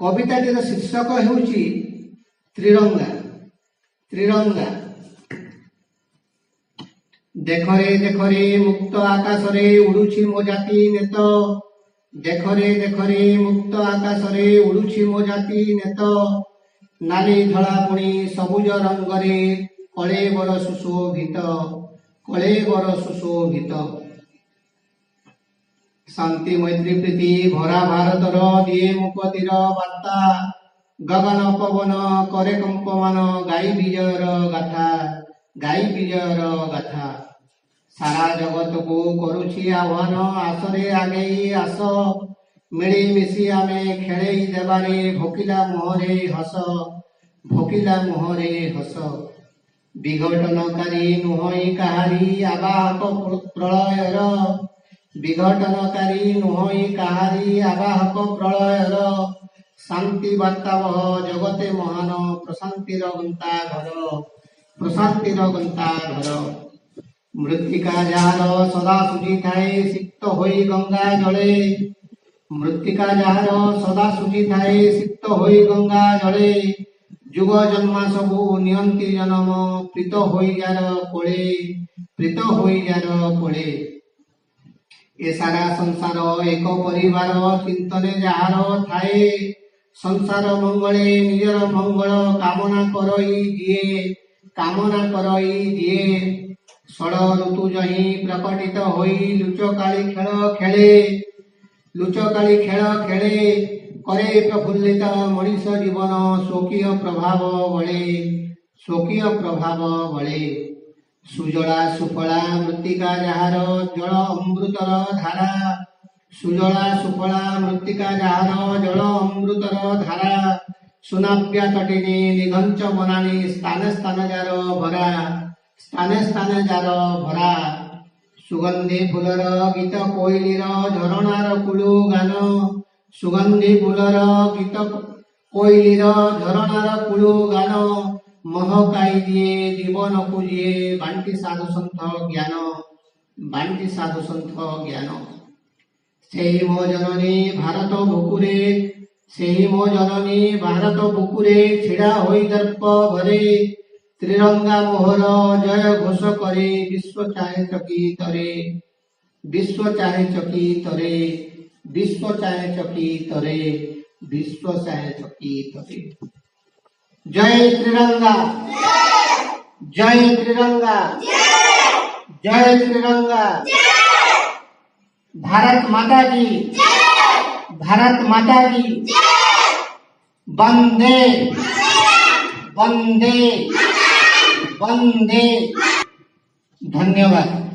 कविताटीर शीर्षक हेउची त्रिरंगा। त्रिरंगा देखरे मुक्त आकाश रे उड़ुछि मो जाति नेत। देखरे मुक्त आकाश रे उड़ुछि मो जाति नेत। नाली धला पुणी सबुज रंगरे कलेबर सुशोभित। कलेबर सुशोभित शांति मैत्री प्रीति भरा भारतर दिए मुकतिर बार्ता। गगन पवन करे कंपमान गाई विजयर गाथा। गाई विजयर गाथा सारा जगत को करुछि आह्वान आसरे आगेई आस। मिली मिशी आमे खेळेई देबारे भोकिला मुहरे हस। भोकिला मुहरे हस विघटनकारी नुहई काहारी आवाहक प्रलयर। विघटनकारी नुहई काहारी आवाहक प्रलयर। शांति बार्तावह जगते महान प्रशांतिर गंता घर। प्रशांतिर गंता घर मृत्तिका जार सदा सुझी थाए सिक्त होई गंगा जले। मृत्तिका जार सदा सुझी थाए सिक्त होई गंगा जले। जुग जन्मा सबु नियंती जन्म प्रीत होई जार कोले। प्रीत होई जार कोले ए सारा संसार एक परिवार चिंतने जार थाए। संसार मंगले निजर मंगल कामना करई दिए। कामना करई दिए षड ऋतु जही प्रकटित होई लुचकाली खेल खेले। लुचकाली खेल खेले करे प्रफुल्लित मनीष जीवन स्वकीय प्रभाव बळे। स्वकीय प्रभाव बळे सुजला सुफला मृत्तिका जहार जल अमृतर धारा। सुजला सुफला मृत्तिका जहार जल अमृतर धारा। सुनाप्या तटिनी निघंच बनानी स्थान स्थान जार भरा। स्थाने स्थाने जार भरा सुगंधी फुलर गीत कोइलीर झरणार कुलु गान। सुगंधी फुलर गीत कोइलीर झरणार कुलु गान। महकाई दिए जीवन को जिए बांटी साधु सन्थ ज्ञान। बांटी साधु सन्थ ज्ञान सेही मो जननी भारत बुकुरे। सेही मो जननी भारत बुकुरे छिड़ा होई दर्प भरे। त्रिरंगा मोहर जय घोष करे विश्व चाहे चकितरे। विश्व चाहे चकितरे। विश्व चाहे चकितरे। विश्व चाहे चकितरे। जय त्रिरंगा। जय त्रिरंगा। जय त्रिरंगा। भारत माता की। भारत माता की। वंदे वंदे वंदे। धन्यवाद।